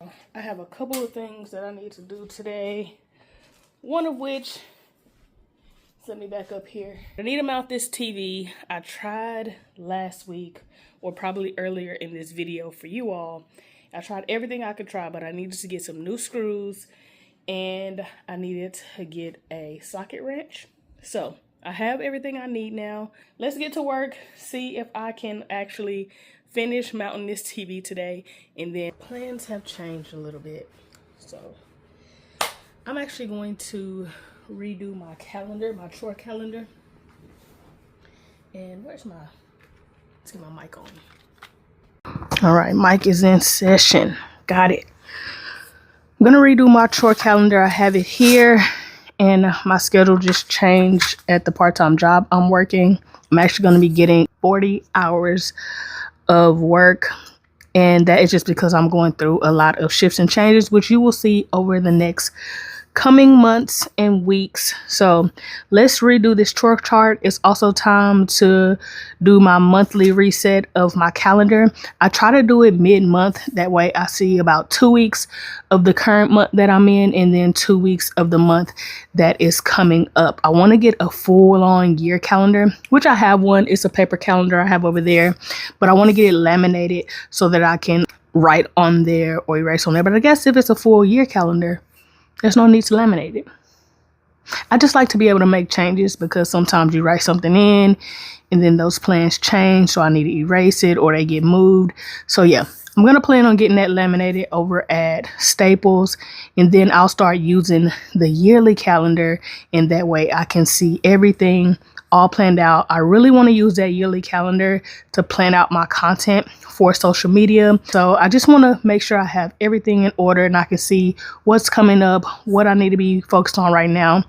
I have a couple of things that I need to do today. One of which, let me back up here. I need to mount this TV. I tried last week, or probably earlier in this video for you all. I tried everything I could try, but I needed to get some new screws and I needed to get a socket wrench. So I have everything I need now. Let's get to work, see if I can actually finish mounting this TV today. And then plans have changed a little bit. So I'm actually going to redo my calendar, my chore calendar. And let's get my mic on. All right, mic is in session. Got it. I'm gonna redo my chore calendar. I have it here, and my schedule just changed at the part-time job I'm working. I'm actually gonna be getting 40 hours of work, and that is just because I'm going through a lot of shifts and changes, which you will see over the next coming months and weeks. So let's redo this chore chart. It's also time to do my monthly reset of my calendar. I try to do it mid-month. That way I see about 2 weeks of the current month that I'm in, and then 2 weeks of the month that is coming up. I want to get a full-on year calendar, which I have one. It's a paper calendar I have over there, but I want to get it laminated so that I can write on there or erase on there. But I guess if it's a full year calendar, there's no need to laminate it. I just like to be able to make changes, because sometimes you write something in and then those plans change, so I need to erase it or they get moved. So yeah, I'm going to plan on getting that laminated over at Staples, and then I'll start using the yearly calendar, and that way I can see everything all planned out. I really want to use that yearly calendar to plan out my content for social media. So I just want to make sure I have everything in order and I can see what's coming up, what I need to be focused on right now,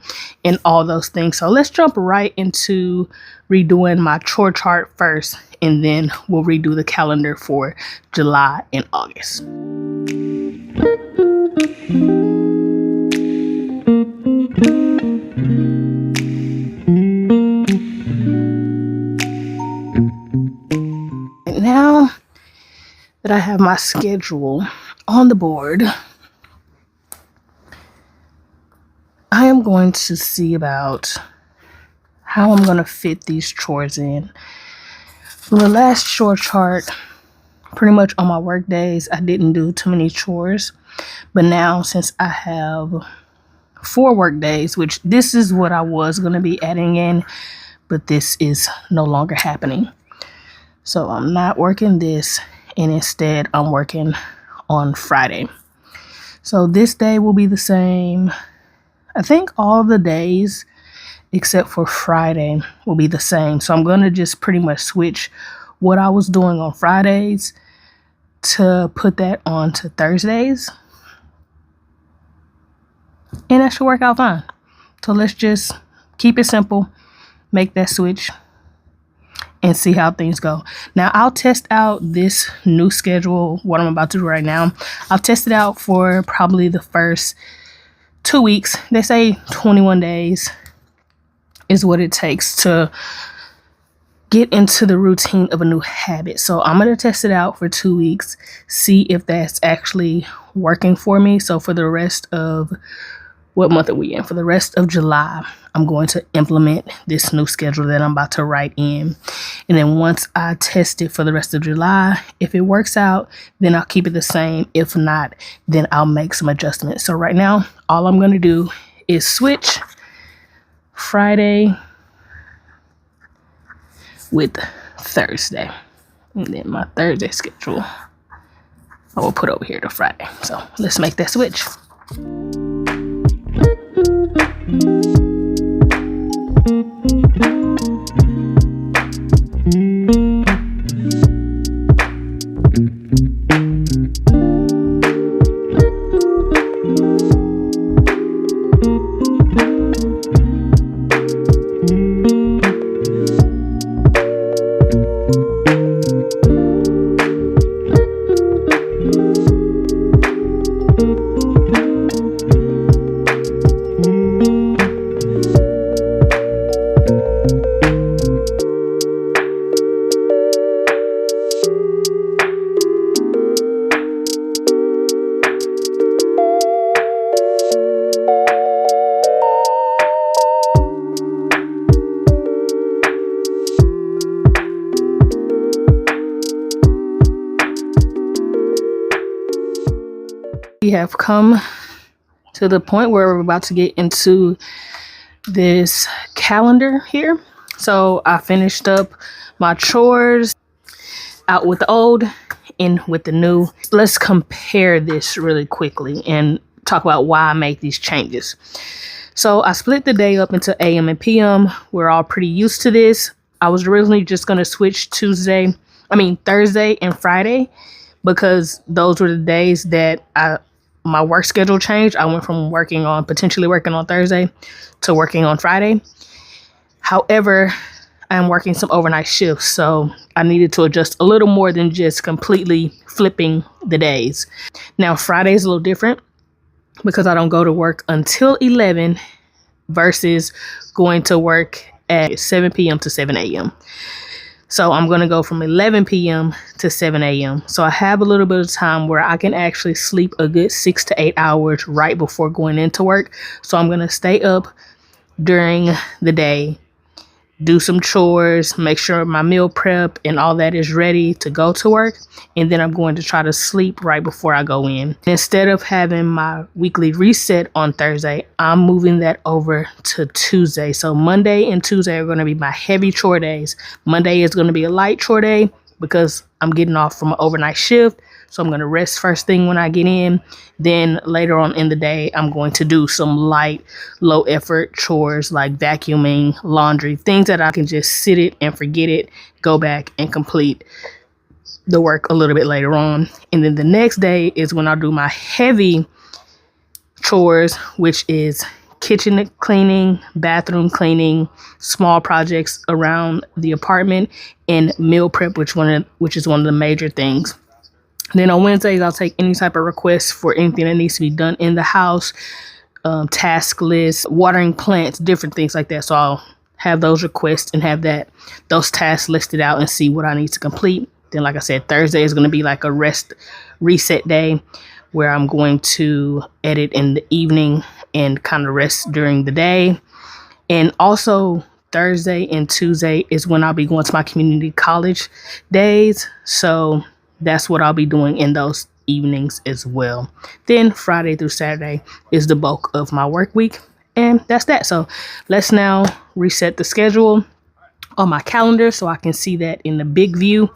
and all those things. So let's jump right into redoing my chore chart first, and then we'll redo the calendar for July and August. Now that I have my schedule on the board, I am going to see about how I'm going to fit these chores in. For the last chore chart, pretty much on my work days, I didn't do too many chores. But now, since I have 4 work days, which this is what I was going to be adding in, but this is no longer happening. So I'm not working this, and instead I'm working on Friday. So this day will be the same. I think all the days except for Friday will be the same. So I'm going to just pretty much switch what I was doing on Fridays to put that on to Thursdays. And that should work out fine. So let's just keep it simple, make that switch, and see how things go. Now, I'll test out this new schedule, what I'm about to do right now. I'll test it out for probably the first 2 weeks. They say 21 days is what it takes to get into the routine of a new habit. So I'm going to test it out for 2 weeks, see if that's actually working for me. So for the rest of, what month are we in? For the rest of July, I'm going to implement this new schedule that I'm about to write in. And then once I test it for the rest of July, if it works out, then I'll keep it the same. If not, then I'll make some adjustments. So right now, all I'm going to do is switch Friday with Thursday. And then my Thursday schedule I will put over here to Friday. So let's make that switch. We have come to the point where we're about to get into this calendar here. So I finished up my chores, out with the old, in with the new. Let's compare this really quickly and talk about why I make these changes. So I split the day up into AM and PM. We're all pretty used to this. I was originally just going to switch Thursday and Friday, because those were the days that my work schedule changed. I went from potentially working on Thursday to working on Friday. However, I'm working some overnight shifts, so I needed to adjust a little more than just completely flipping the days. Now, Friday is a little different because I don't go to work until 11 versus going to work at 7 p.m. to 7 a.m. So I'm going to go from 11 p.m. to 7 a.m. So I have a little bit of time where I can actually sleep a good 6 to 8 hours right before going into work. So I'm going to stay up during the day, do some chores, make sure my meal prep and all that is ready to go to work. And then I'm going to try to sleep right before I go in. Instead of having my weekly reset on Thursday, I'm moving that over to Tuesday. So Monday and Tuesday are going to be my heavy chore days. Monday is going to be a light chore day because I'm getting off from an overnight shift. So I'm going to rest first thing when I get in. Then later on in the day, I'm going to do some light, low effort chores like vacuuming, laundry, things that I can just sit it and forget it, go back and complete the work a little bit later on. And then the next day is when I'll do my heavy chores, which is kitchen cleaning, bathroom cleaning, small projects around the apartment, and meal prep, which is one of the major things. Then on Wednesdays, I'll take any type of requests for anything that needs to be done in the house, task lists, watering plants, different things like that. So I'll have those requests and have those tasks listed out and see what I need to complete. Then, like I said, Thursday is going to be like a reset day where I'm going to edit in the evening and kind of rest during the day. And also Thursday and Tuesday is when I'll be going to my community college days. So that's what I'll be doing in those evenings as well. Then Friday through Saturday is the bulk of my work week. And that's that. So let's now reset the schedule on my calendar so I can see that in the big view.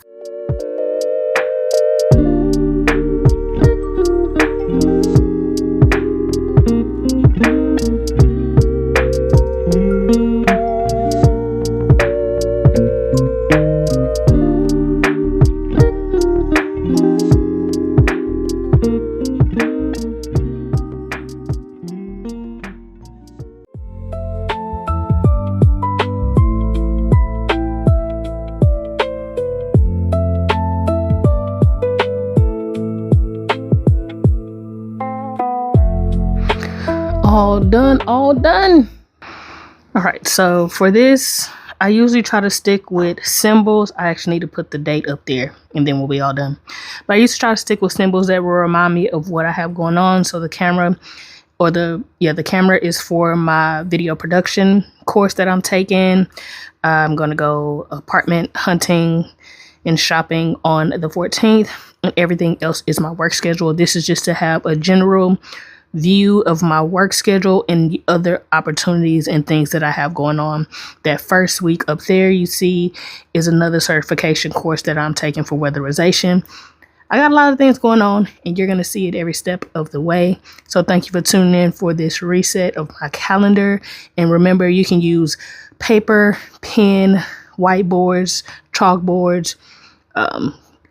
All done. All right, so for this, I usually try to stick with symbols. I actually need to put the date up there and then we'll be all done. But I used to try to stick with symbols that will remind me of what I have going on. So the camera is for my video production course that I'm taking. I'm going to go apartment hunting and shopping on the 14th, and everything else is my work schedule. This is just to have a general view of my work schedule and the other opportunities and things that I have going on. That first week up there you see is another certification course that I'm taking for weatherization. I got a lot of things going on and you're going to see it every step of the way. So thank you for tuning in for this reset of my calendar. And remember, you can use paper, pen, whiteboards, chalkboards,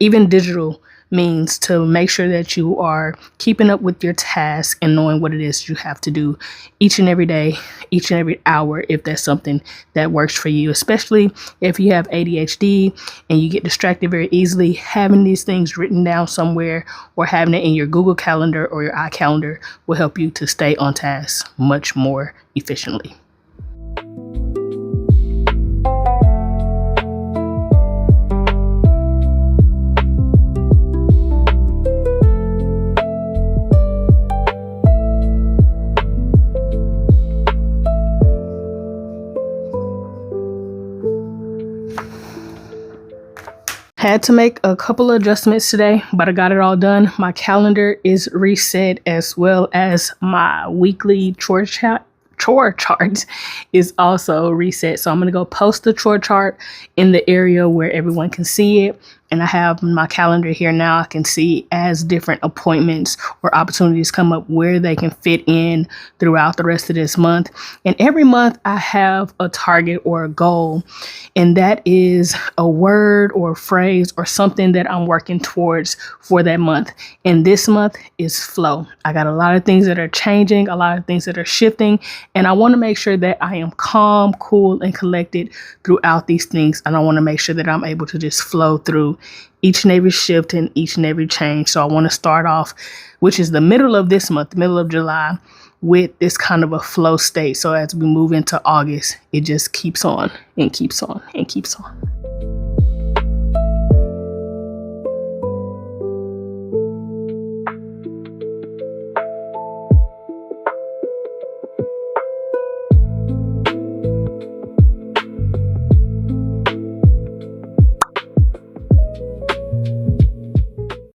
even digital means to make sure that you are keeping up with your task and knowing what it is you have to do each and every day, each and every hour, if that's something that works for you, especially if you have ADHD and you get distracted very easily. Having these things written down somewhere or having it in your Google Calendar or your iCalendar will help you to stay on task much more efficiently. Had to make a couple of adjustments today, but I got it all done. My calendar is reset, as well as my weekly chore chart is also reset. So I'm going to go post the chore chart in the area where everyone can see it. And I have my calendar here now. I can see as different appointments or opportunities come up where they can fit in throughout the rest of this month. And every month I have a target or a goal, and that is a word or a phrase or something that I'm working towards for that month. And this month is flow. I got a lot of things that are changing, a lot of things that are shifting, and I want to make sure that I am calm, cool, and collected throughout these things. And I want to make sure that I'm able to just flow through each and every shift and each and every change. So I want to start off, which is the middle of this month, the middle of July, with this kind of a flow state. So as we move into August, it just keeps on and keeps on and keeps on.